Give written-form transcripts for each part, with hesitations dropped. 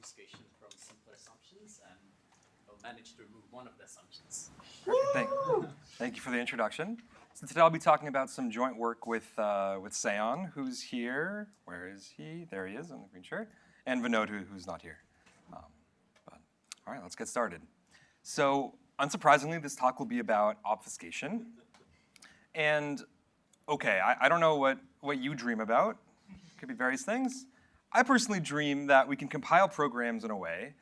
obfuscation from simpler assumptions, and we'll manage to remove one of the assumptions. Thank you for the introduction. So today I'll be talking about some joint work with Seon, who's here. Where is he? There he is in the green shirt. And Vinod, who's not here. All right, let's get started. So unsurprisingly, this talk will be about obfuscation. And okay, I don't know what you dream about. Could be various things. I personally dream that we can compile programs in a way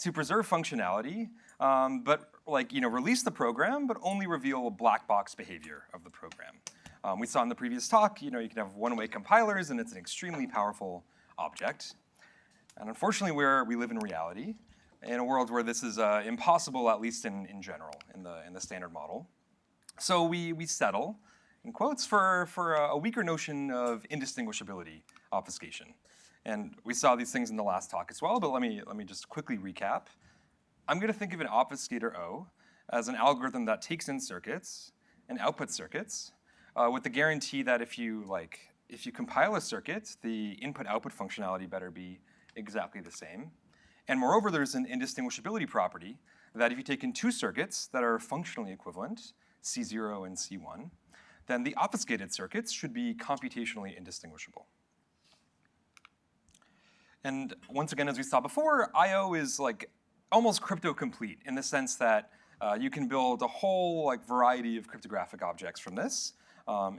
to preserve functionality, but release the program, but only reveal black box behavior of the program. We saw in the previous talk, you can have one-way compilers, and it's an extremely powerful object. And unfortunately, we live in reality, in a world where this is impossible, at least in general, in the standard model. So we settle, in quotes, for a weaker notion of indistinguishability obfuscation. And we saw these things in the last talk as well, but let me just quickly recap. I'm going to think of an obfuscator O as an algorithm that takes in circuits and outputs circuits with the guarantee that if you compile a circuit, the input-output functionality better be exactly the same. And moreover, there's an indistinguishability property that if you take in two circuits that are functionally equivalent, C0 and C1, then the obfuscated circuits should be computationally indistinguishable. And once again, as we saw before, I/O is almost crypto-complete in the sense that you can build a whole variety of cryptographic objects from this,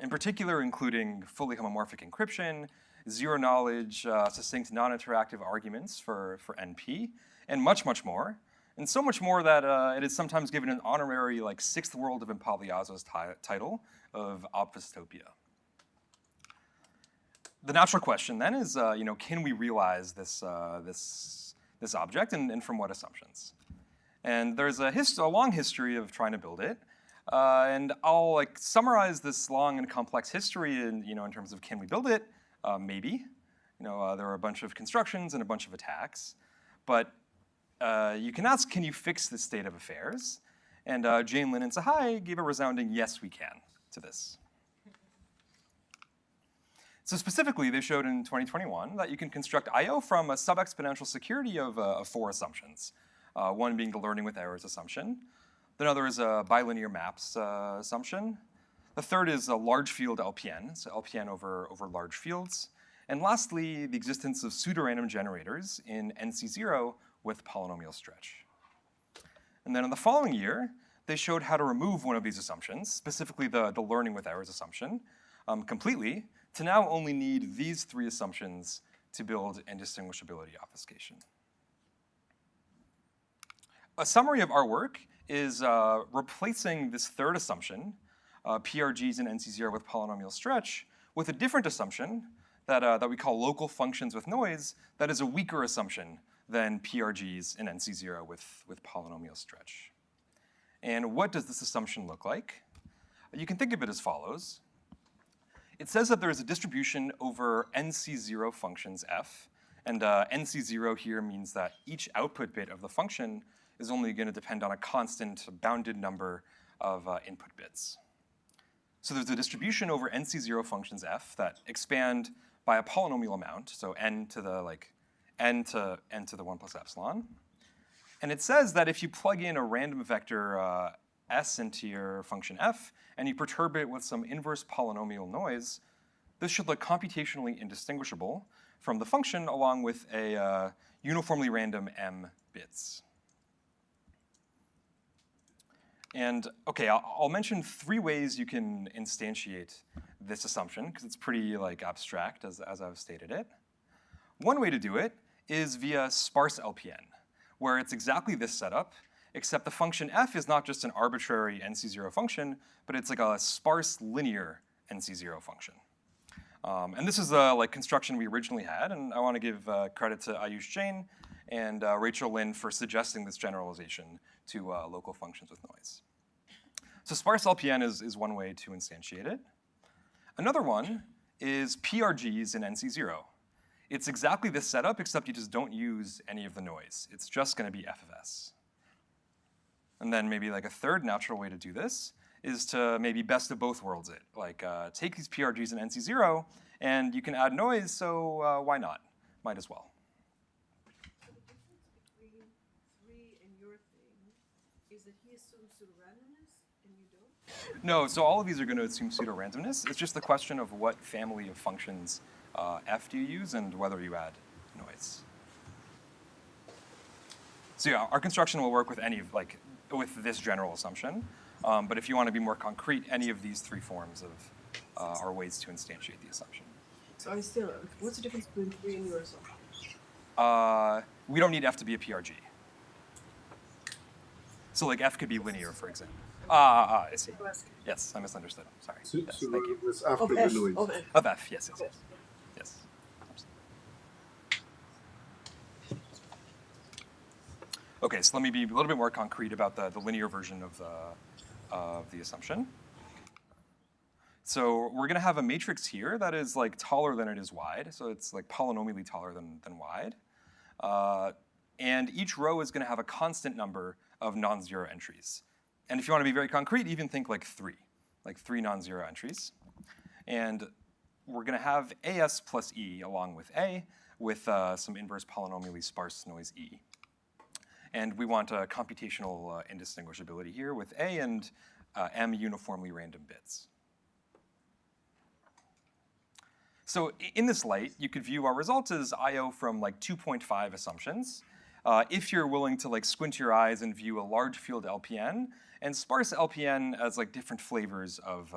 in particular including fully homomorphic encryption, zero-knowledge, succinct non-interactive arguments for NP, and much, much more. And so much more that it is sometimes given an honorary sixth world of Impagliazzo's title of Obfustopia. The natural question then is, can we realize this object, and from what assumptions? And there's a long history of trying to build it, and I'll summarize this long and complex history in terms of can we build it? Maybe. There are a bunch of constructions and a bunch of attacks, but you can ask, can you fix this state of affairs? And Jane, Lin, and Sahai gave a resounding yes, we can to this. So specifically, they showed in 2021 that you can construct I/O from a sub-exponential security of four assumptions. One being the learning with errors assumption. Another is a bilinear maps assumption. The third is a large field LPN, so LPN over large fields. And lastly, the existence of pseudorandom generators in NC0 with polynomial stretch. And then in the following year, they showed how to remove one of these assumptions, specifically the learning with errors assumption, completely, to now only need these three assumptions to build indistinguishability obfuscation. A summary of our work is replacing this third assumption, PRGs in NC0 with polynomial stretch, with a different assumption that we call local functions with noise, that is a weaker assumption than PRGs in NC0 with polynomial stretch. And what does this assumption look like? You can think of it as follows. It says that there is a distribution over NC0 functions f, and NC0 here means that each output bit of the function is only going to depend on a constant bounded number of input bits. So there's a distribution over NC0 functions f that expand by a polynomial amount, so n to the n to the 1 plus epsilon. And it says that if you plug in a random vector s into your function f, and you perturb it with some inverse polynomial noise, this should look computationally indistinguishable from the function along with a uniformly random m bits. And okay, I'll mention three ways you can instantiate this assumption, because it's pretty abstract as I've stated it. One way to do it is via sparse LPN, where it's exactly this setup, except the function f is not just an arbitrary NC0 function, but it's a sparse linear NC0 function. And this is the construction we originally had, and I want to give credit to Ayush Jain and Rachel Lin for suggesting this generalization to local functions with noise. So sparse LPN is one way to instantiate it. Another one is PRGs in NC0. It's exactly this setup, except you just don't use any of the noise. It's just going to be f of s. And then maybe a third natural way to do this is to maybe best of both worlds it. Take these PRGs in NC0, and you can add noise, so why not? Might as well. 3 in your thing is that he assumes pseudo-randomness and you don't? No, so all of these are going to assume pseudo-randomness. It's just the question of what family of functions f do you use and whether you add noise. So yeah, our construction will work with any of, like, with this general assumption. But if you want to be more concrete, any of these three forms of are ways to instantiate the assumption. So I still, what's the difference between 3 and your assumption? We don't need f to be a PRG. So like f could be linear, for example. I see. Yes, I misunderstood. Sorry. Yes, thank you. This after Of the F, noise. of F. Of f, yes, yes, yes. Yes. Okay, so let me be a little bit more concrete about the linear version of the assumption. So we're going to have a matrix here that is like taller than it is wide. So it's like polynomially taller than wide. And each row is going to have a constant number of non-zero entries. And if you want to be very concrete, even think like three non-zero entries. And we're going to have AS plus E along with A with some inverse polynomially sparse noise E. And we want a computational indistinguishability here with A and M uniformly random bits. So in this light, you could view our results as I/O from like 2.5 assumptions. If you're willing to like squint your eyes and view a large field LPN and sparse LPN as like different flavors of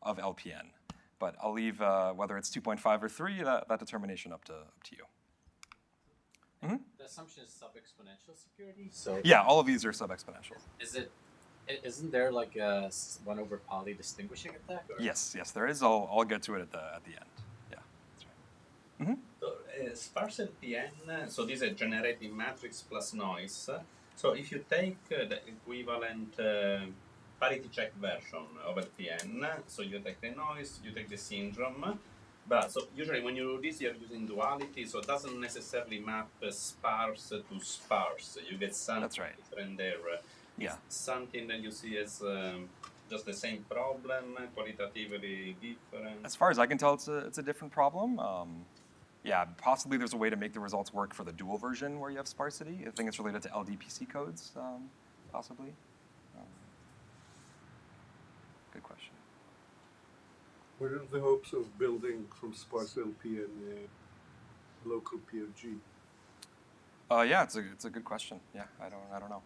LPN. But I'll leave whether it's 2.5 or 3, that determination up to you. Mm-hmm. The assumption is sub-exponential security. So Yeah, all of these are sub-exponential. Isn't there like a 1 over poly distinguishing attack? Or? Yes, there is. I'll get to it at the end. Yeah, that's right. Mm-hmm. So, sparse LPN, so this is a generating matrix plus noise. So if you take the equivalent parity check version of LPN, so you take the noise, you take the syndrome, but so usually when you do this, you're using duality, so it doesn't necessarily map sparse to sparse. You get something That's right. different there. Yeah. Something that you see as just the same problem, qualitatively different. As far as I can tell, it's a different problem. Yeah, possibly there's a way to make the results work for the dual version where you have sparsity. I think it's related to LDPC codes, possibly. Good question. What are the hopes of building from sparse LP and local PRG? Yeah, it's a good question. Yeah, I don't know.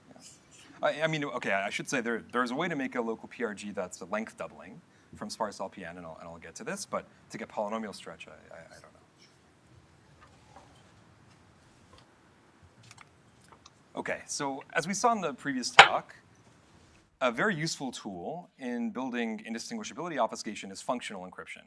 Yeah. I mean, okay, I should say there's a way to make a local PRG that's a length doubling from sparse LPN, and I'll get to this, but to get polynomial stretch, I don't know. Okay, so as we saw in the previous talk, a very useful tool in building indistinguishability obfuscation is functional encryption,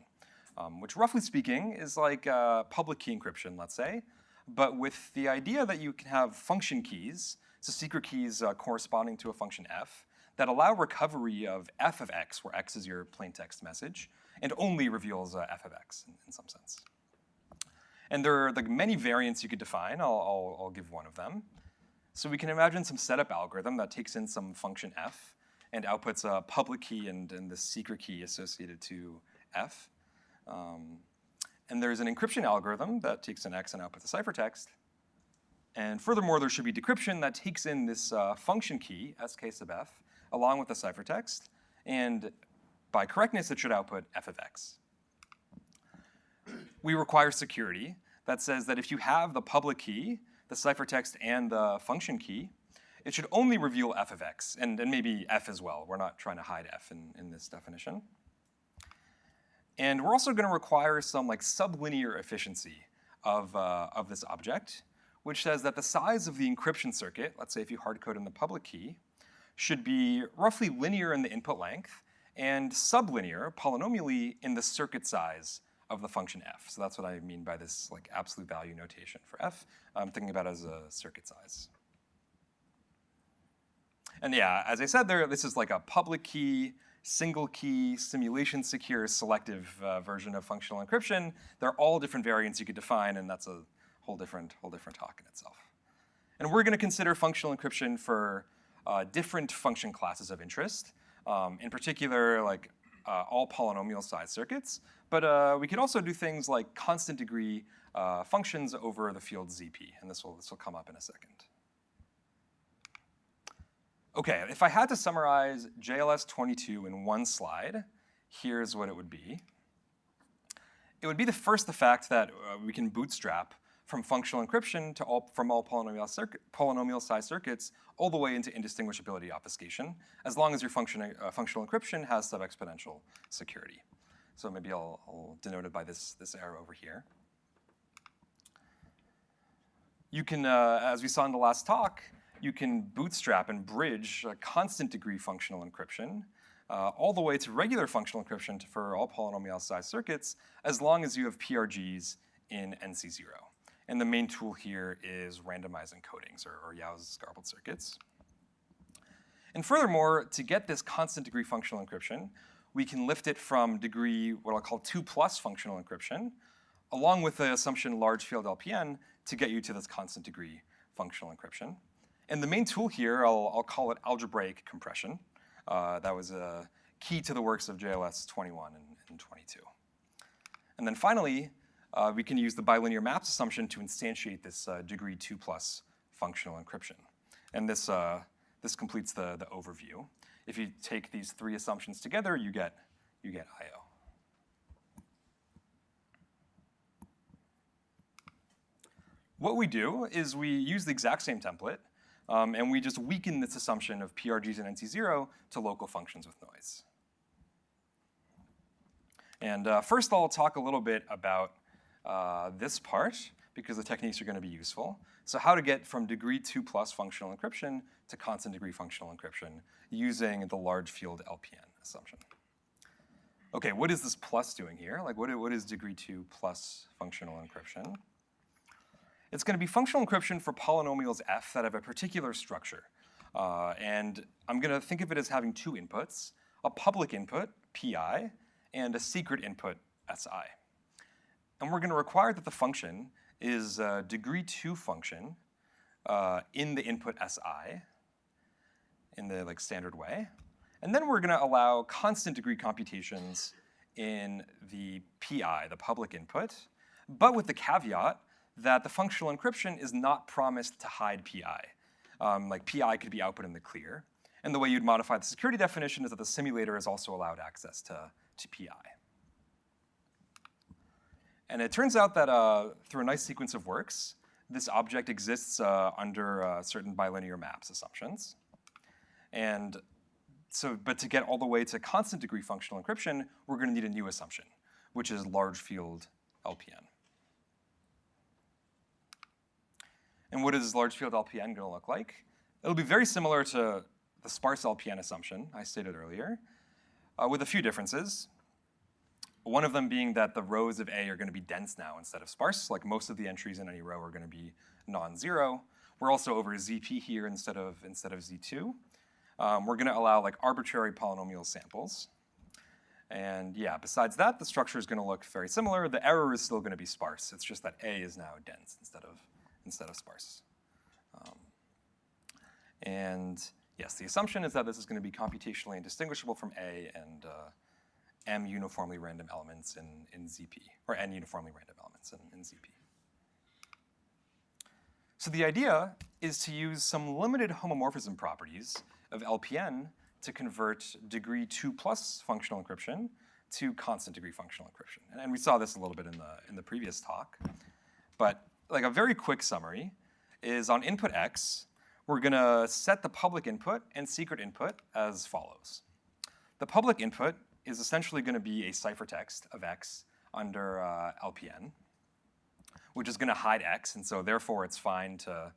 which roughly speaking is like public key encryption, let's say, but with the idea that you can have function keys, so secret keys corresponding to a function f, that allow recovery of f of x, where x is your plain text message, and only reveals f of x in some sense. And there are like many variants you could define. I'll give one of them. So we can imagine some setup algorithm that takes in some function f and outputs a public key and the secret key associated to f. And there's an encryption algorithm that takes in x and outputs a ciphertext. And furthermore, there should be decryption that takes in this function key, sk sub f, along with the ciphertext. And by correctness, it should output f of x. We require security that says that if you have the public key, the ciphertext, and the function key, it should only reveal f of x, and maybe f as well. We're not trying to hide f in this definition. And we're also going to require some like sublinear efficiency of this object, which says that the size of the encryption circuit, let's say if you hardcode in the public key, should be roughly linear in the input length and sublinear, polynomially, in the circuit size of the function f. So that's what I mean by this like absolute value notation for f. I'm thinking about it as a circuit size. And yeah, as I said there, this is like a public key, single key, simulation secure, selective version of functional encryption. They're all different variants you could define, and that's a whole different talk in itself. And we're going to consider functional encryption for different function classes of interest, in particular like all polynomial size circuits. But we could also do things like constant degree functions over the field ZP, and this will come up in a second. Okay, if I had to summarize JLS 22 in one slide, here's what it would be. It would be the fact that we can bootstrap from functional encryption to from all polynomial size circuits all the way into indistinguishability obfuscation, as long as your functional encryption has sub-exponential security. So maybe I'll denote it by this arrow over here. You can, as we saw in the last talk, you can bootstrap and bridge a constant degree functional encryption all the way to regular functional encryption for all polynomial size circuits, as long as you have PRGs in NC0. And the main tool here is randomized encodings, or Yau's garbled circuits. And furthermore, to get this constant degree functional encryption, we can lift it from degree, what I'll call 2+ functional encryption, along with the assumption large field LPN to get you to this constant degree functional encryption. And the main tool here, I'll call it algebraic compression. That was a key to the works of JLS 21 and 22. And then finally, we can use the bilinear maps assumption to instantiate this degree 2+ functional encryption. And this completes the overview. If you take these three assumptions together, you get IO. What we do is we use the exact same template, and we just weaken this assumption of PRGs and NC0 to local functions with noise. And first I'll talk a little bit about this part, because the techniques are going to be useful. So how to get from degree 2+ functional encryption to constant degree functional encryption using the large field LPN assumption. Okay, what is this plus doing here? Like what is degree 2+ functional encryption? It's going to be functional encryption for polynomials f that have a particular structure. And I'm going to think of it as having two inputs, a public input, pi, and a secret input, si. And we're going to require that the function is a degree 2 function in the input si, in the standard way. And then we're going to allow constant degree computations in the pi, the public input, but with the caveat that the functional encryption is not promised to hide pi. Like pi could be output in the clear. And the way you'd modify the security definition is that the simulator is also allowed access to pi. And it turns out that through a nice sequence of works, this object exists under certain bilinear maps assumptions. And so, but to get all the way to constant degree functional encryption, we're going to need a new assumption, which is large field LPN. And what is large field LPN going to look like? It'll be very similar to the sparse LPN assumption I stated earlier, with a few differences. One of them being that the rows of A are going to be dense now instead of sparse. Like most of the entries in any row are going to be non-zero. We're also over ZP here instead of Z2. We're going to allow arbitrary polynomial samples. And yeah, besides that, the structure is going to look very similar. The error is still going to be sparse. It's just that A is now dense instead of sparse. And yes, the assumption is that this is going to be computationally indistinguishable from A and M uniformly random elements in ZP, or N uniformly random elements in ZP. So the idea is to use some limited homomorphism properties of LPN to convert degree 2+ functional encryption to constant degree functional encryption. And we saw this a little bit in the previous talk. But a very quick summary is on input X, we're going to set the public input and secret input as follows. The public input is essentially going to be a ciphertext of X under LPN, which is going to hide X, and so therefore it's fine to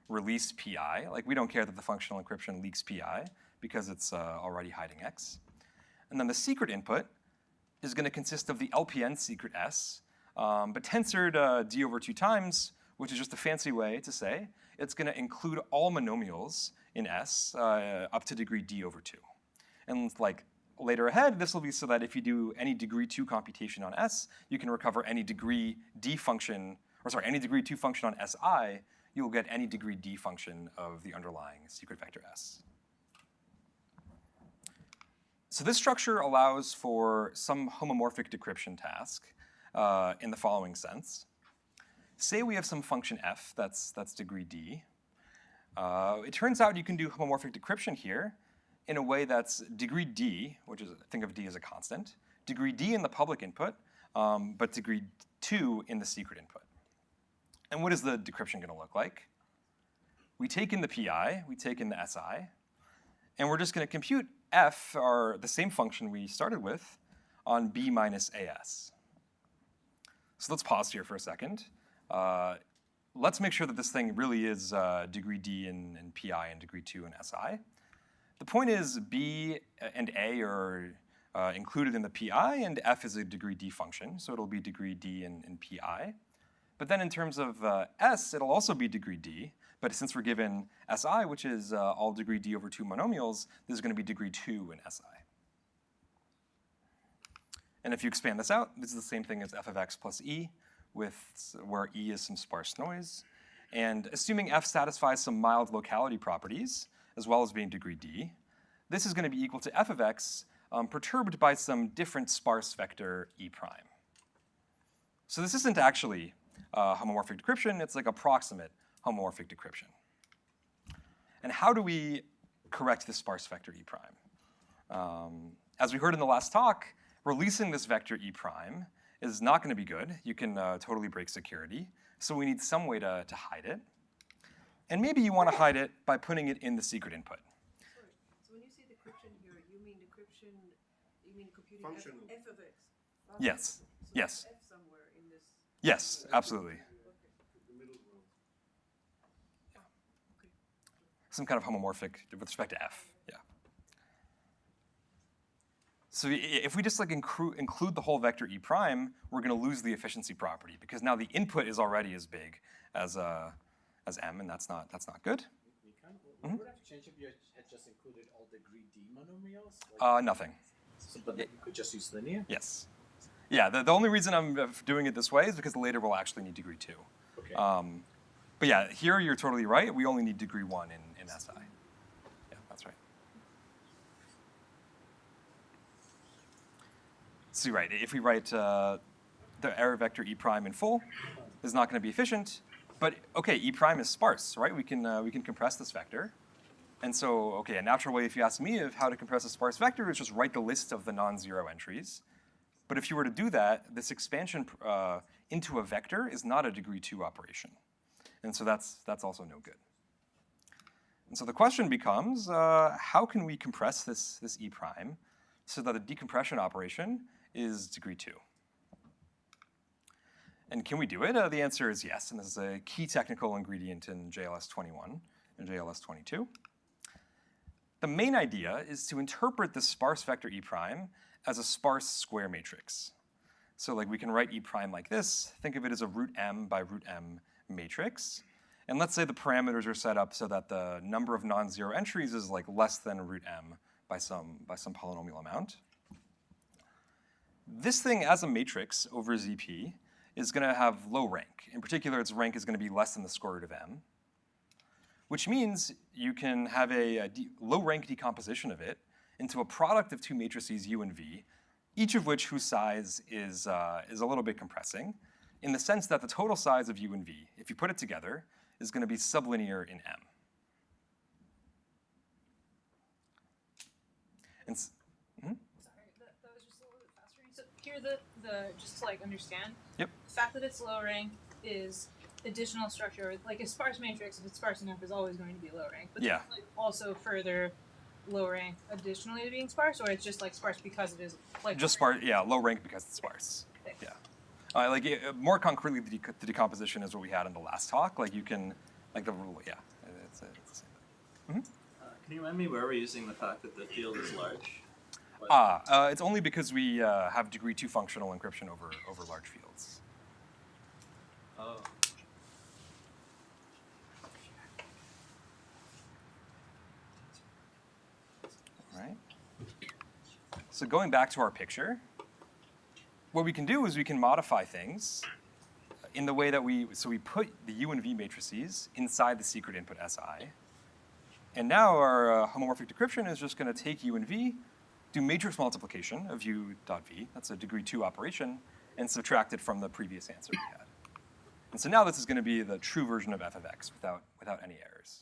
release PI. We don't care that the functional encryption leaks PI because it's already hiding X. And then the secret input is going to consist of the LPN secret S, but tensored d over 2 times, which is just a fancy way to say it's going to include all monomials in S up to degree d over 2. And later ahead, this will be so that if you do any degree 2 computation on S, you can recover any degree d function, any degree 2 function on Si, you'll get any degree d function of the underlying secret vector S. So this structure allows for some homomorphic decryption task in the following sense. Say we have some function f that's degree d. It turns out you can do homomorphic decryption here in a way that's degree D, which is, think of D as a constant, degree D in the public input, but degree 2 in the secret input. And what is the decryption going to look like? We take in the PI, we take in the SI, and we're just going to compute F, or the same function we started with, on B minus AS. So let's pause here for a second. Let's make sure that this thing really is degree D in PI and degree 2 in SI. The point is B and A are included in the PI, and F is a degree D function, so it'll be degree D in PI. But then in terms of S, it'll also be degree D, but since we're given SI, which is all degree D over 2 monomials, this is going to be degree 2 in SI. And if you expand this out, this is the same thing as f of x plus e, where e is some sparse noise. And assuming f satisfies some mild locality properties, as well as being degree d, this is going to be equal to f of x perturbed by some different sparse vector e prime. So this isn't actually homomorphic decryption, it's like approximate homomorphic decryption. And how do we correct this sparse vector e prime? As we heard in the last talk, releasing this vector e prime is not going to be good. You can totally break security. So we need some way to hide it. And maybe you want to hide it by putting it in the secret input. Sorry. So when you say decryption here, you mean decryption, you mean computing Functional. f of x? Yes. So Yes. F somewhere in this. Yes, absolutely. The middle row. Some kind of homomorphic with respect to f. Yeah. So if we just like include the whole vector e prime, we're going to lose the efficiency property because now the input is already as big as m, and that's not good. What would have changed if you had just included all degree D monomials? Nothing. So, but then you could just use linear? Yes. Yeah, the only reason I'm doing it this way is because later we'll actually need degree 2. Okay. But yeah, here you're totally right. We only need degree 1 in SI. Yeah, that's right. So right, if we write the error vector e prime in full, is not going to be efficient. But okay, e prime is sparse, right? We can compress this vector. And so, okay, a natural way, if you ask me, of how to compress a sparse vector is just write the list of the non-zero entries. But if you were to do that, this expansion into a vector is not a degree 2 operation. And so that's also no good. And so the question becomes, how can we compress this e prime so that the decompression operation is degree 2? And can we do it? The answer is yes, and this is a key technical ingredient in JLS 21 and JLS 22. The main idea is to interpret the sparse vector e prime as a sparse square matrix. So like we can write e prime like this. Think of it as a root m by root m matrix. And let's say the parameters are set up so that the number of non-zero entries is like less than root m by some polynomial amount. This thing as a matrix over ZP is going to have low rank. In particular, its rank is going to be less than the square root of m, which means you can have a low rank decomposition of it into a product of two matrices u and v, each of which whose size is a little bit compressing, in the sense that the total size of u and v, if you put it together, is going to be sublinear in M. And Sorry, that was just a little bit faster. So here, just to like understand, Yep. the fact that it's low rank is additional structure. Like a sparse matrix, if it's sparse enough, is always going to be low rank. But Yeah. there's, like, also further low rank additionally to being sparse, or it's just like sparse because it is like just sparse, yeah, low rank because it's sparse. Thanks. Yeah. More concretely, the decomposition is what we had in the last talk. Like you can, like the rule, yeah, it's the same thing. Can you remind me where we're using the fact that the field is large? It's only because we have degree 2 functional encryption over large fields. Oh. Right. So going back to our picture, what we can do is we can modify things in the way that we put the U and V matrices inside the secret input SI. And now our homomorphic decryption is just going to take U and V, do matrix multiplication of U dot V, that's a degree 2 operation, and subtract it from the previous answer we had. And so now this is going to be the true version of f of x without any errors.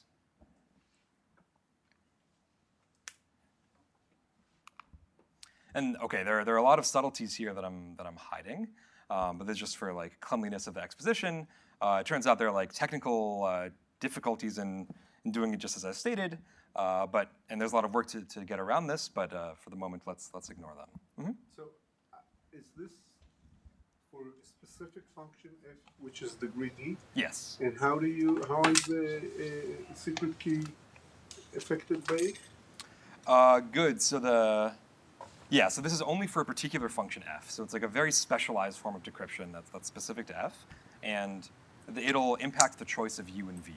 And okay, there are a lot of subtleties here that I'm hiding, but that's just for like cleanliness of the exposition. It turns out there are like technical difficulties in doing it just as I stated, and there's a lot of work to get around this. But for the moment, let's ignore them. Mm-hmm. So, is this for a specific function f, which is degree d? Yes. And how is the secret key affected by it? Good. So so this is only for a particular function f. So it's like a very specialized form of decryption that's specific to f, and it'll impact the choice of u and v,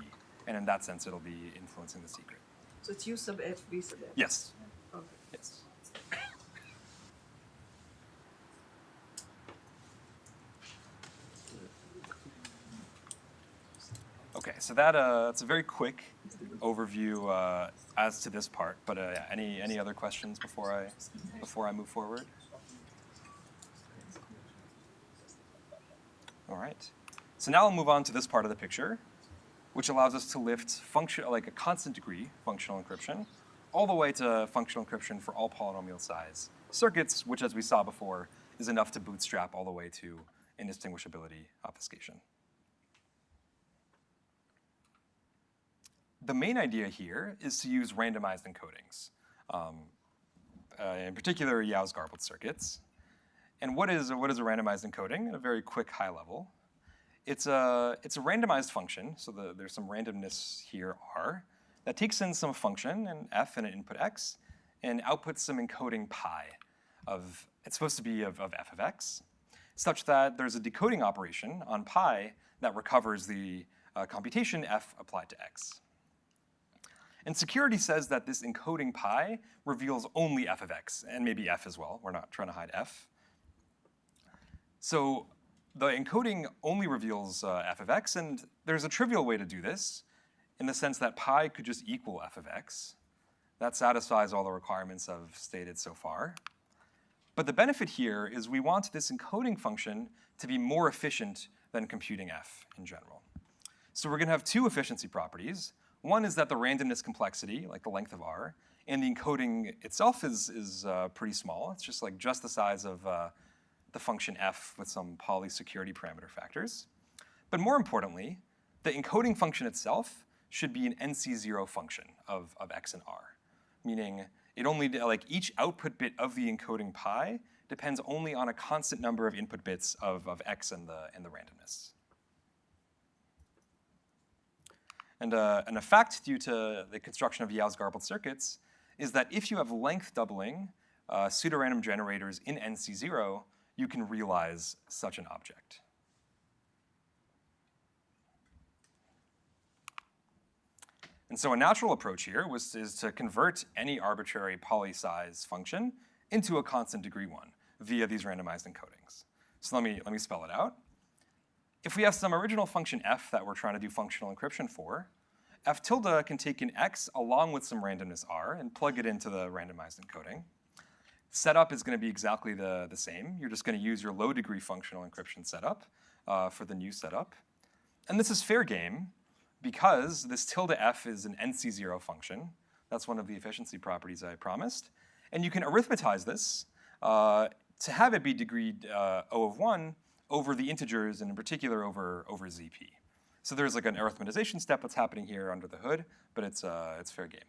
and in that sense, it'll be influencing the secret. So it's U sub F, V sub F. Yes. Okay. Yes. Okay, so that's a very quick overview as to this part. But yeah, any other questions before I move forward? All right. So now I'll move on to this part of the picture, which allows us to lift like a constant degree functional encryption, all the way to functional encryption for all polynomial size circuits, which, as we saw before, is enough to bootstrap all the way to indistinguishability obfuscation. The main idea here is to use randomized encodings, in particular Yau's-Garbled circuits. And what is a randomized encoding at a very quick high level? It's a randomized function, so there's some randomness here R, that takes in some function, an f and an input x, and outputs some encoding pi it's supposed to be of f of x, such that there's a decoding operation on pi that recovers the computation f applied to x. And security says that this encoding pi reveals only f of x, and maybe f as well. We're not trying to hide f. So the encoding only reveals f of x, and there's a trivial way to do this, in the sense that pi could just equal f of x. That satisfies all the requirements I've stated so far. But the benefit here is we want this encoding function to be more efficient than computing f in general. So we're going to have two efficiency properties. One is that the randomness complexity, like the length of R, and the encoding itself is pretty small. It's just the size of the function f with some poly security parameter factors. But more importantly, the encoding function itself should be an NC0 function of x and R, meaning it only, like each output bit of the encoding pi depends only on a constant number of input bits of x and the randomness. And an effect due to the construction of Yau's-Garbled circuits is that if you have length doubling pseudorandom generators in NC0, you can realize such an object. And so a natural approach here is to convert any arbitrary poly-size function into a constant degree one via these randomized encodings. So let me spell it out. If we have some original function f that we're trying to do functional encryption for, f tilde can take an x along with some randomness r and plug it into the randomized encoding. Setup is going to be exactly the same. You're just going to use your low degree functional encryption setup for the new setup. And this is fair game because this tilde f is an NC0 function. That's one of the efficiency properties I promised. And you can arithmetize this to have it be degree O of 1 over the integers, and in particular over ZP. So there's like an arithmetization step that's happening here under the hood, but it's fair game.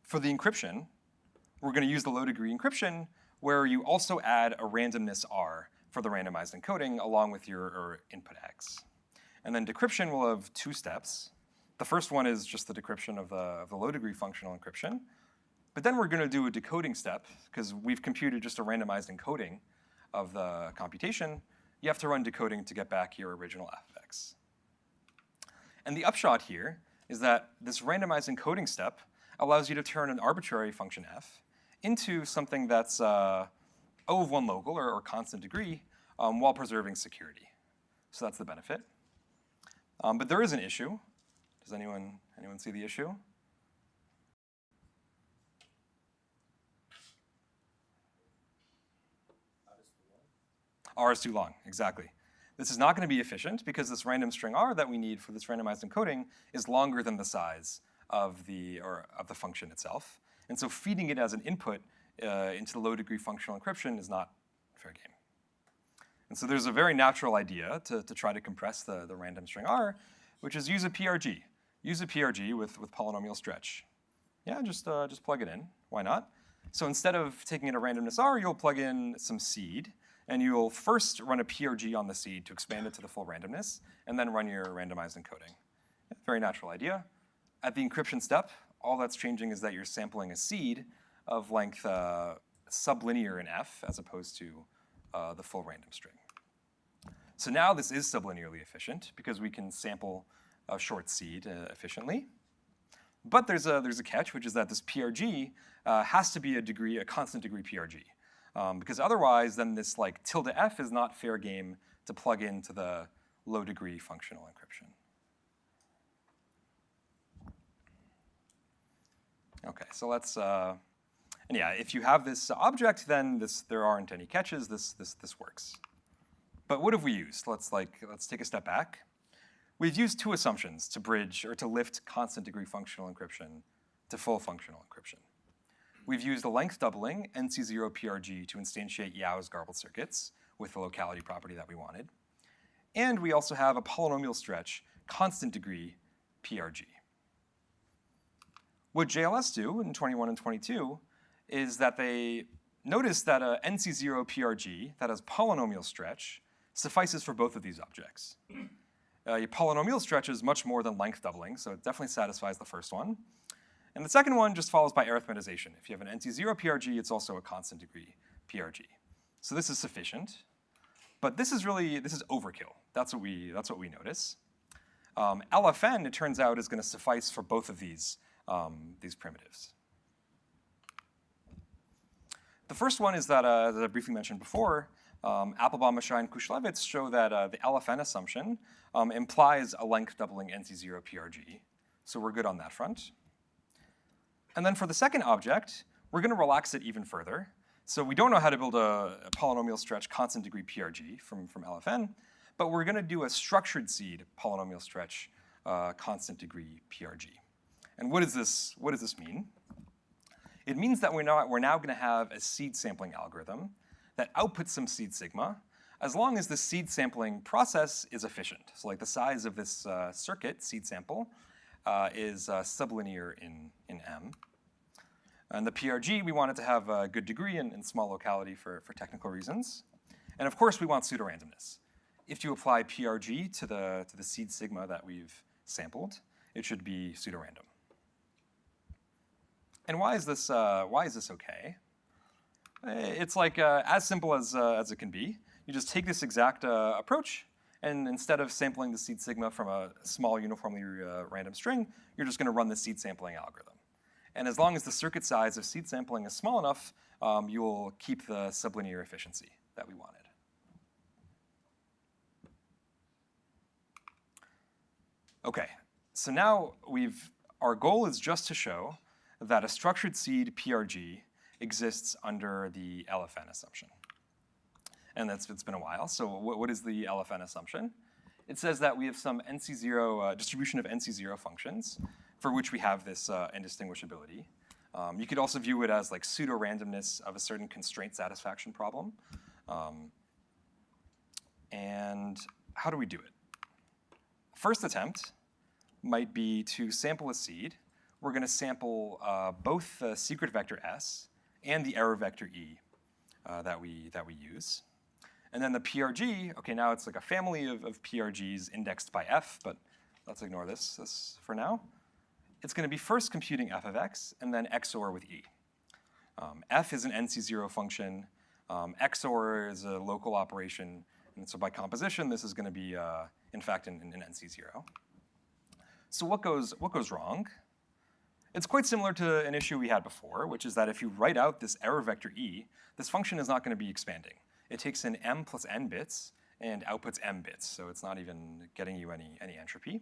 For the encryption, we're going to use the low degree encryption where you also add a randomness R for the randomized encoding along with your input X. And then decryption will have two steps. The first one is just the decryption of the low degree functional encryption. But then we're going to do a decoding step because we've computed just a randomized encoding of the computation. You have to run decoding to get back your original f of x. And the upshot here is that this randomized encoding step allows you to turn an arbitrary function f into something that's O of 1 local or constant degree while preserving security. So that's the benefit. But there is an issue. Does anyone see the issue? R is too long, exactly. This is not going to be efficient because this random string R that we need for this randomized encoding is longer than the size of the function itself. And so feeding it as an input into the low-degree functional encryption is not fair game. And so there's a very natural idea to try to compress the random string R, which is use a PRG. Use a PRG with polynomial stretch. Yeah, just plug it in. Why not? So instead of taking in a randomness R, you'll plug in some seed, and you'll first run a PRG on the seed to expand it to the full randomness, and then run your randomized encoding. Yeah, very natural idea. At the encryption step, all that's changing is that you're sampling a seed of length sublinear in F as opposed to the full random string. So now this is sublinearly efficient because we can sample a short seed efficiently. But there's a catch, which is that this PRG has to be a constant degree PRG. Because otherwise, then this like tilde F is not fair game to plug into the low degree functional encryption. Okay, so let's, and yeah, if you have this object, then there aren't any catches, this works. But what have we used? Let's take a step back. We've used two assumptions to bridge or to lift constant degree functional encryption to full functional encryption. We've used a length doubling NC0 PRG to instantiate Yao's garbled circuits with the locality property that we wanted. And we also have a polynomial stretch constant degree PRG. What JLS do in 21 and 22 is that they notice that a NC0 PRG that has polynomial stretch suffices for both of these objects. Your polynomial stretch is much more than length doubling, so it definitely satisfies the first one. And the second one just follows by arithmetization. If you have an NC0 PRG, it's also a constant degree PRG. So this is sufficient, but this is overkill. That's what we notice. LFN, it turns out, is going to suffice for both of these primitives. The first one is that, as I briefly mentioned before, Applebaum, Mashai, and Kushlevitz show that the LFN assumption implies a length doubling NC0 PRG. So we're good on that front. And then for the second object, we're going to relax it even further. So we don't know how to build a polynomial stretch constant degree PRG from LFN, but we're going to do a structured seed polynomial stretch constant degree PRG. And what does this mean? It means that we're now going to have a seed sampling algorithm that outputs some seed sigma, as long as the seed sampling process is efficient. So like the size of this circuit, seed sample, is sublinear in M. And the PRG, we want it to have a good degree and small locality for technical reasons. And of course, we want pseudorandomness. If you apply PRG to the seed sigma that we've sampled, it should be pseudorandom. And why is this okay? It's like as simple as it can be. You just take this exact approach, and instead of sampling the seed sigma from a small uniformly random string, you're just going to run the seed sampling algorithm. And as long as the circuit size of seed sampling is small enough, you will keep the sublinear efficiency that we wanted. Okay, so now our goal is just to show that a structured seed PRG exists under the LFN assumption. And it's been a while, so what is the LFN assumption? It says that we have some NC0 distribution of NC0 functions for which we have this indistinguishability. You could also view it as like pseudo-randomness of a certain constraint satisfaction problem. And how do we do it? First attempt might be to sample a seed. We're going to sample both the secret vector S and the error vector E that we use. And then the PRG, okay, now it's like a family of PRGs indexed by F, but let's ignore this for now. It's going to be first computing f of x and then XOR with E. F is an NC0 function. XOR is a local operation. And so by composition, this is going to be, in fact, an NC0. So what goes wrong? It's quite similar to an issue we had before, which is that if you write out this error vector E, this function is not going to be expanding. It takes in m plus n bits and outputs m bits, so it's not even getting you any entropy.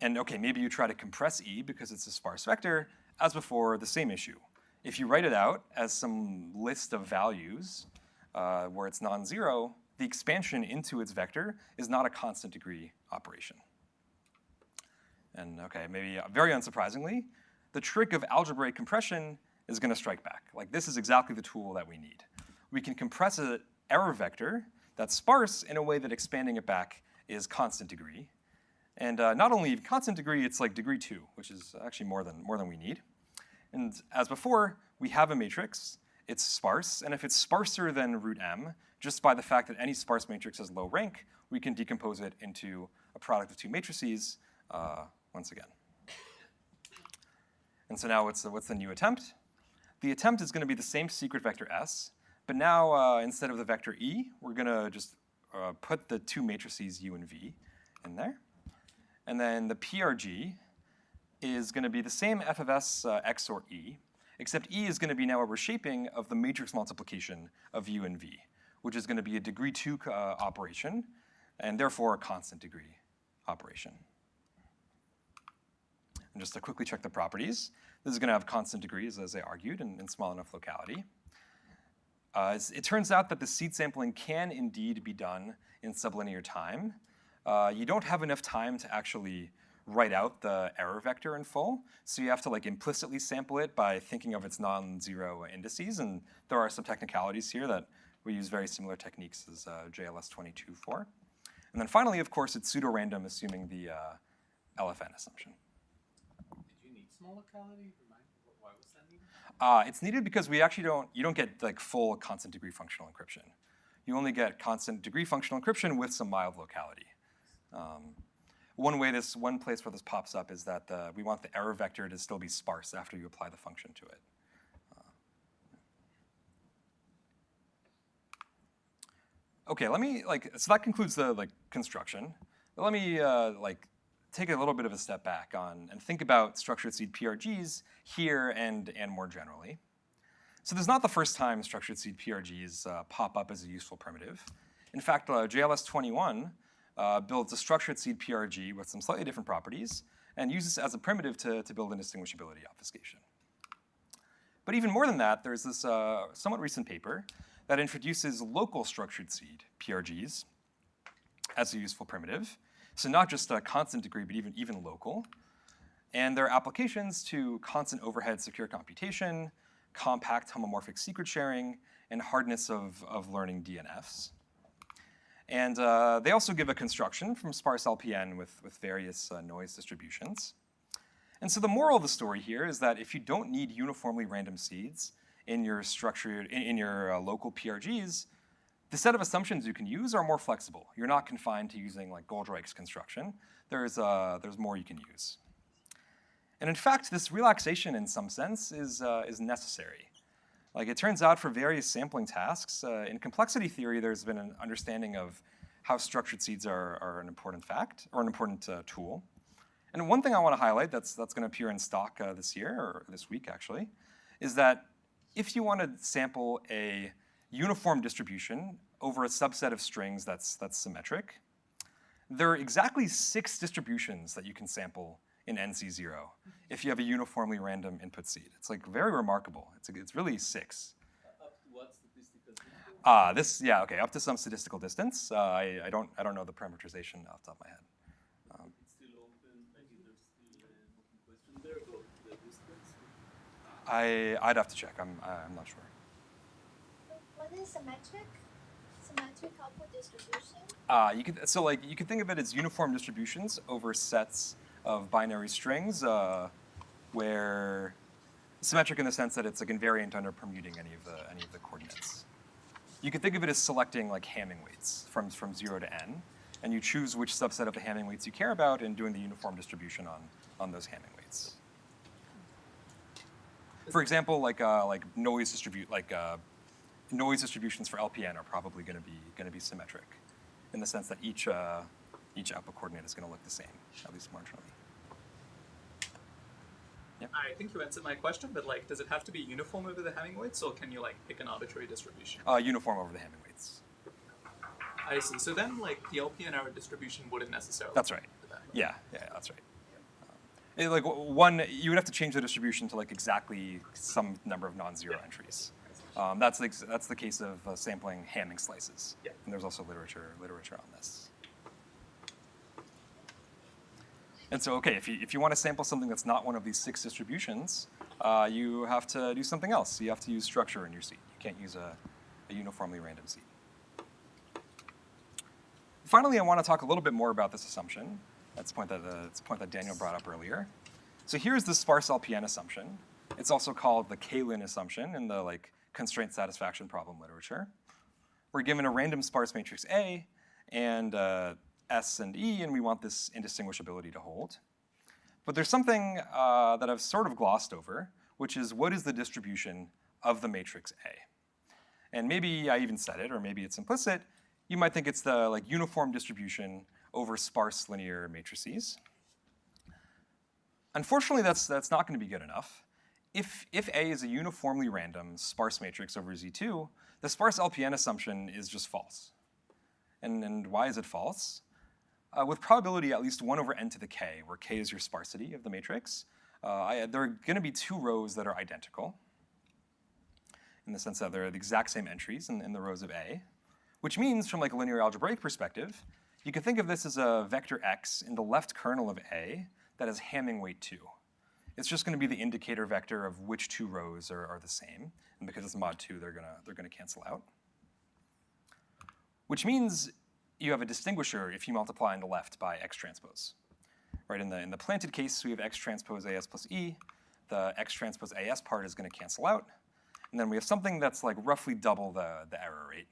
And okay, maybe you try to compress E because it's a sparse vector. As before, the same issue. If you write it out as some list of values where it's non-zero, the expansion into its vector is not a constant degree operation. And okay, maybe very unsurprisingly, the trick of algebraic compression is going to strike back. Like, this is exactly the tool that we need. We can compress an error vector that's sparse in a way that expanding it back is constant degree. And not only constant degree, it's like degree 2, which is actually more than we need. And as before, we have a matrix. It's sparse, and if it's sparser than root m, just by the fact that any sparse matrix has low rank, we can decompose it into a product of two matrices once again. And so now what's the new attempt? The attempt is going to be the same secret vector S, but now instead of the vector E, we're going to just put the two matrices U and V in there. And then the PRG is going to be the same f of S XOR E, except E is going to be now a reshaping of the matrix multiplication of U and V, which is going to be a degree 2 operation, and therefore a constant degree operation. And just to quickly check the properties, this is going to have constant degrees, as I argued, in small enough locality. It turns out that the seed sampling can indeed be done in sublinear time. You don't have enough time to actually write out the error vector in full, so you have to like implicitly sample it by thinking of its non-zero indices, and there are some technicalities here that we use very similar techniques as JLS22 for. And then finally, of course, it's pseudo-random, assuming the LFN assumption. Did you need small locality? Why was that needed? It's needed because we actually you don't get like full constant degree functional encryption. You only get constant degree functional encryption with some mild locality. One place where this pops up is that we want the error vector to still be sparse after you apply the function to it. Okay, let me so that concludes the construction. Let me take a little bit of a step back and think about structured seed PRGs here and more generally. So this is not the first time structured seed PRGs pop up as a useful primitive. In fact, JLS21 builds a structured seed PRG with some slightly different properties and uses it as a primitive to build indistinguishability obfuscation. But even more than that, there's this somewhat recent paper that introduces local structured seed PRGs as a useful primitive. So not just a constant degree, but even local. And there are applications to constant overhead secure computation, compact homomorphic secret sharing, and hardness of learning DNFs. And they also give a construction from sparse LPN with various noise distributions. And so the moral of the story here is that if you don't need uniformly random seeds in your structured, in your local PRGs, the set of assumptions you can use are more flexible. You're not confined to using like Goldreich's construction. There's more you can use. And in fact, this relaxation in some sense is necessary. Like it turns out for various sampling tasks, in complexity theory, there's been an understanding of how structured seeds are an important fact, or an important tool. And one thing I want to highlight that's going to appear in stock this year, or this week actually, is that if you want to sample a uniform distribution over a subset of strings that's symmetric, there are exactly 6 distributions that you can sample in NC0 if you have a uniformly random input seed. It's like very remarkable. It's really 6. Up to what statistical distance? Up to some statistical distance. I don't know the parameterization off the top of my head. It's still open. Maybe there's still an open question there about the distance. I'd have to check. I'm not sure. What is symmetric? Symmetric output distribution? You could think of it as uniform distributions over sets of binary strings, where symmetric in the sense that it's like invariant under permuting any of the coordinates. You could think of it as selecting like Hamming weights from 0 to n, and you choose which subset of the Hamming weights you care about and doing the uniform distribution on those Hamming weights. For example, noise distributions for LPN are probably going to be symmetric, in the sense that each output coordinate is going to look the same, at least marginally. Yep. I think you answered my question, but does it have to be uniform over the Hamming weights, or can you pick an arbitrary distribution? Uniform over the Hamming weights. I see. So then, the LPN error distribution wouldn't necessarily. That's right. do that. Yeah, that's right. You would have to change the distribution to exactly some number of non-zero entries. That's the case of sampling Hamming slices. Yeah. And there's also literature on this. And so, okay, if you want to sample something that's not one of these 6 distributions, you have to do something else. You have to use structure in your seed. You can't use a uniformly random seed. Finally, I want to talk a little bit more about this assumption. That's the point that Daniel brought up earlier. So here's the sparse LPN assumption. It's also called the Kalin assumption in the constraint satisfaction problem literature. We're given a random sparse matrix A and S and E, and we want this indistinguishability to hold. But there's something that I've sort of glossed over, which is what is the distribution of the matrix A? And maybe I even said it, or maybe it's implicit. You might think it's the uniform distribution over sparse linear matrices. Unfortunately, that's not going to be good enough. If A is a uniformly random sparse matrix over Z2, the sparse LPN assumption is just false. And why is it false? With probability at least 1 over n to the k, where k is your sparsity of the matrix, there are going to be 2 rows that are identical, in the sense that they're the exact same entries in the rows of A, which means from a linear algebraic perspective, you can think of this as a vector x in the left kernel of A that has Hamming weight 2. It's just going to be the indicator vector of which 2 rows are the same, and because it's mod 2, they're going to cancel out. Which means you have a distinguisher if you multiply on the left by x transpose. Right, in the planted case, we have x transpose AS plus E. The x transpose AS part is going to cancel out. And then we have something that's roughly double the error rate.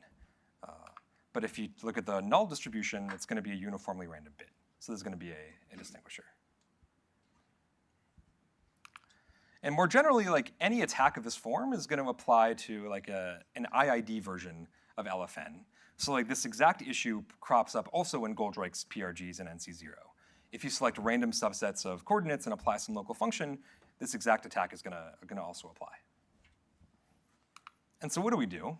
But if you look at the null distribution, it's going to be a uniformly random bit. So there's going to be a distinguisher. And more generally, any attack of this form is going to apply to an IID version of LFN. So this exact issue crops up also in Goldreich's PRGs and NC0. If you select random subsets of coordinates and apply some local function, this exact attack is going to also apply. And so what do we do?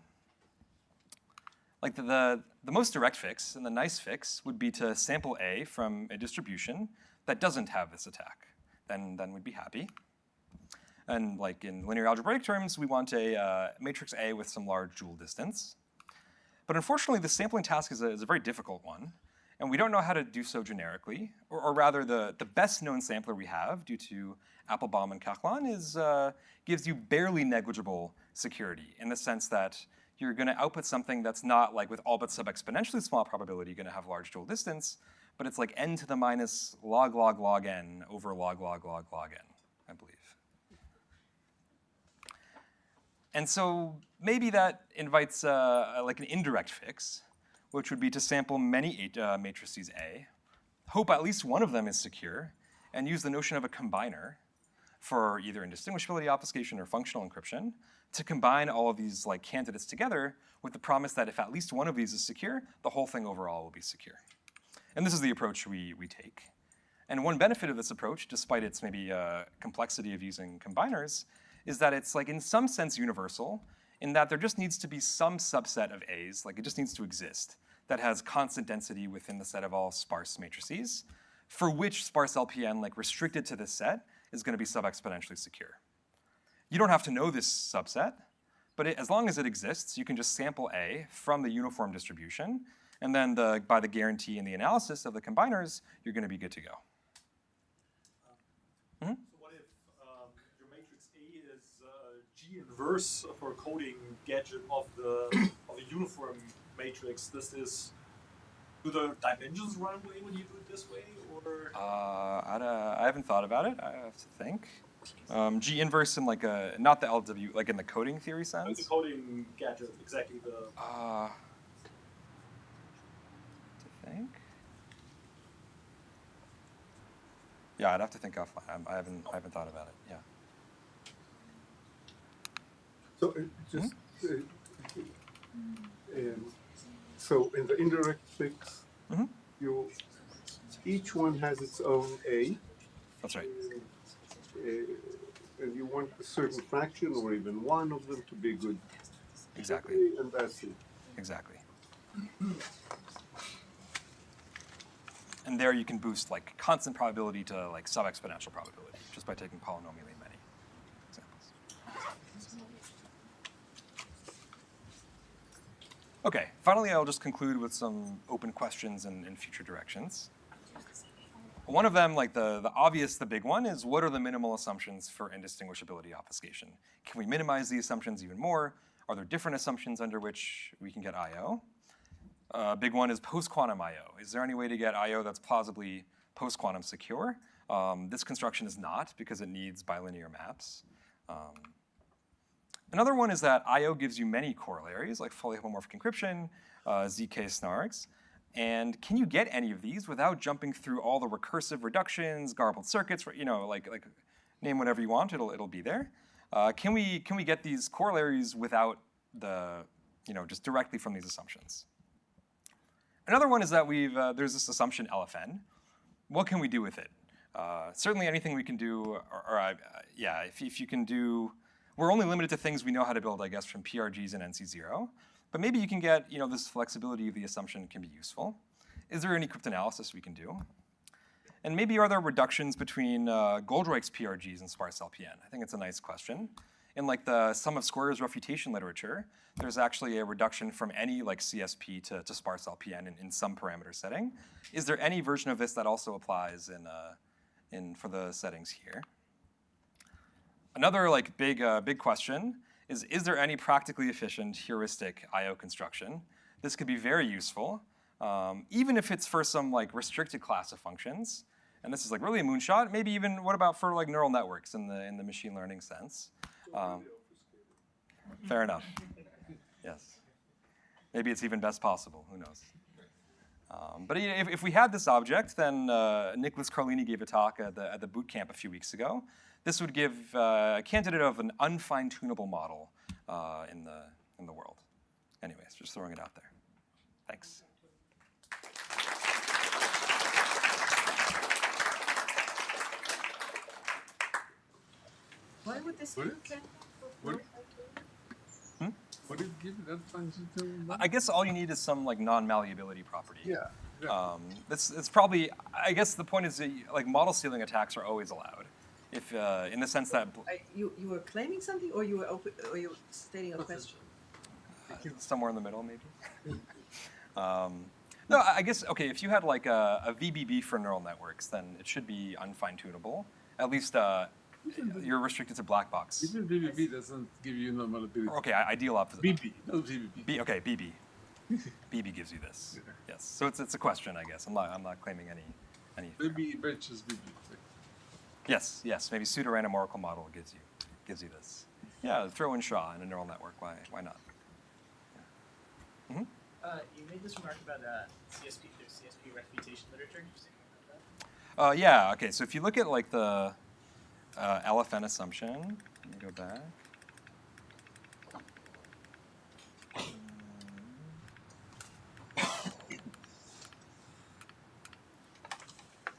The most direct fix and the nice fix would be to sample A from a distribution that doesn't have this attack. Then we'd be happy. And in linear algebraic terms, we want a matrix A with some large dual distance. But unfortunately, the sampling task is a very difficult one. And we don't know how to do so generically. Or rather, the best known sampler we have, due to Applebaum and Kaplan, gives you barely negligible security, in the sense that you're going to output something that's not with all but sub-exponentially small probability going to have large dual distance, but it's n to the minus log log log n over log log log log n, I believe. And so maybe that invites an indirect fix, which would be to sample many matrices A, hope at least one of them is secure, and use the notion of a combiner for either indistinguishability obfuscation or functional encryption to combine all of these candidates together with the promise that if at least one of these is secure, the whole thing overall will be secure. And this is the approach we take. And one benefit of this approach, despite its maybe complexity of using combiners, is that it's in some sense universal, in that there just needs to be some subset of A's, it just needs to exist, that has constant density within the set of all sparse matrices, for which sparse LPN, restricted to this set, is going to be sub-exponentially secure. You don't have to know this subset, but as long as it exists, you can just sample A from the uniform distribution, and then by the guarantee in the analysis of the combiners, you're going to be good to go. So what if your matrix A is G inverse for a coding gadget of the uniform matrix? Do the dimensions run away when you do it this way, or? I haven't thought about it. I have to think. G inverse in not the LW, in the coding theory sense? The coding gadget, exactly the... To think? Yeah, I'd have to think offline. I haven't thought about it, yeah. So so in the indirect fix, each one has its own A. That's right. And you want a certain fraction or even one of them to be good. Exactly. And that's it. Exactly. And there you can boost constant probability to sub-exponential probability just by taking polynomially many examples. Okay, finally I'll just conclude with some open questions and future directions. one of them, like the obvious, the big one, is what are the minimal assumptions for indistinguishability obfuscation? Can we minimize the assumptions even more? Are there different assumptions under which we can get I/O? Big one is post-quantum I/O. Is there any way to get I/O that's plausibly post-quantum secure? This construction is not, because it needs bilinear maps. Another one is that I/O gives you many corollaries, like fully homomorphic encryption, ZK snarks. And can you get any of these without jumping through all the recursive reductions, garbled circuits, like name whatever you want, it'll be there. Can we get these corollaries without just directly from these assumptions? Another one is that there's this assumption LFN. What can we do with it? Certainly anything we can do, if you can do, we're only limited to things we know how to build, I guess, from PRGs and NC0. But maybe you can get, this flexibility of the assumption can be useful. Is there any cryptanalysis we can do? And maybe are there reductions between Goldreich's PRGs and sparse LPN? I think it's a nice question. In like the sum of squares refutation literature, there's actually a reduction from any like CSP to sparse LPN in some parameter setting. Is there any version of this that also applies for the settings here? Another like big question is there any practically efficient heuristic I/O construction? This could be very useful, even if it's for some like restricted class of functions. And this is like really a moonshot. Maybe even what about for like neural networks in the machine learning sense? Fair enough. Yes. Maybe it's even best possible. Who knows? But if we had this object, then Nicholas Carlini gave a talk at the boot camp a few weeks ago. This would give a candidate of an unfine-tunable model in the world. Anyways, just throwing it out there. Thanks. Why would this What? be What? What did you give that function to? I guess all you need is some like non-malleability property. Yeah. It's probably, I guess the point is that like model stealing attacks are always allowed. If in the sense that You were claiming something, or you were stating a question? somewhere in the middle, maybe. No, I guess okay. If you had like a VBB for neural networks, then it should be unfine-tunable. At least you're restricted to black box. Even BBB doesn't give you normalability. Okay, ideal opposite. BB, not VBB. Okay, BB. BB gives you this. Yes. So it's a question, I guess. I'm not claiming any. Maybe benches BB. Yes. Maybe pseudo-random oracle model gives you this. Yeah. Throw in SHA in a neural network. Why not? Yeah. You made this remark about CSP refutation literature. Did you say anything about that? Yeah. Okay. So if you look at like the LFN assumption, let me go back.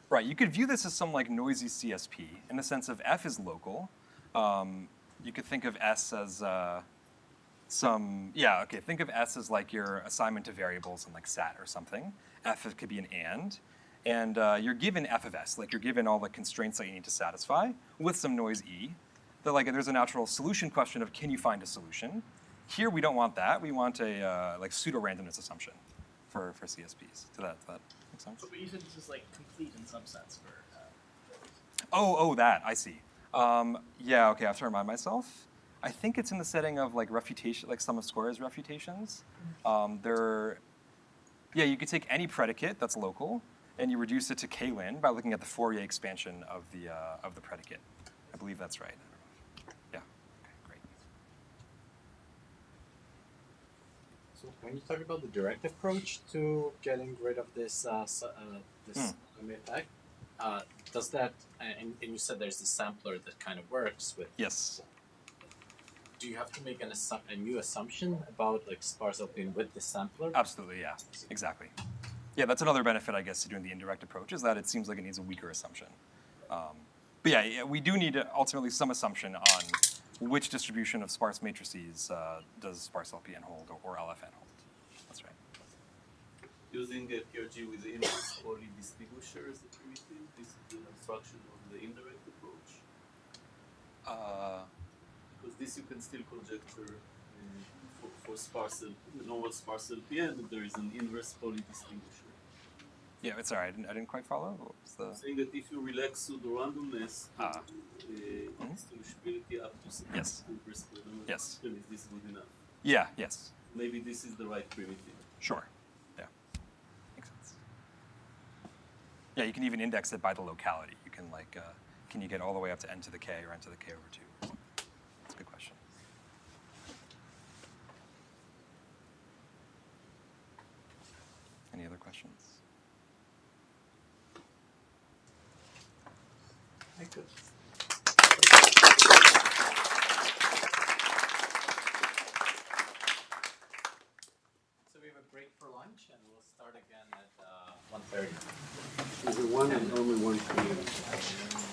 Right, you could view this as some like noisy CSP in the sense of F is local. You could think of S as think of S as like your assignment to variables in like SAT or something. F could be an and you're given F of S, like you're given all the constraints that you need to satisfy with some noise E. There's a natural solution question of can you find a solution? Here we don't want that. We want a like pseudo-randomness assumption for CSPs. Does that make sense? But you said this is like complete in some sense for. That I see. Yeah, okay. I have to remind myself. I think it's in the setting of like refutation, like sum of squares refutations. You could take any predicate that's local and you reduce it to K-lin by looking at the Fourier expansion of the predicate. I believe that's right. Yeah. Okay, great. So when you talk about the direct approach to getting rid of this effect, does that and you said there's the sampler that kind of works with. Yes. Do you have to make a new assumption about like sparse LPN with the sampler? Absolutely, yeah, exactly. Yeah, that's another benefit, I guess, to doing the indirect approach is that it seems like it needs a weaker assumption. But yeah, we do need ultimately some assumption on which distribution of sparse matrices does sparse LPN hold or LFN hold. That's right. Using a PRG with the inverse only distinguisher as a primitive, this is the abstraction of the indirect approach. Because this you can still conjecture for sparse normal sparse LPN that there is an inverse Pauli distinguisher. Yeah, it's all right. I didn't quite follow. What was the? Saying that if you relax pseudo-randomness, Ah. distinguishability up to 62%. Yes. Yes. Is this good enough? Yeah. Yes. Maybe this is the right primitive. Sure. Yeah. Makes sense. Yeah, you can even index it by the locality. You can like, can you get all the way up to n to the k or n to the k over 2? That's a good question. Any other questions? I could. So we have a break for lunch, and we'll start again at 1:30. There's a 1 and only 1 p.m.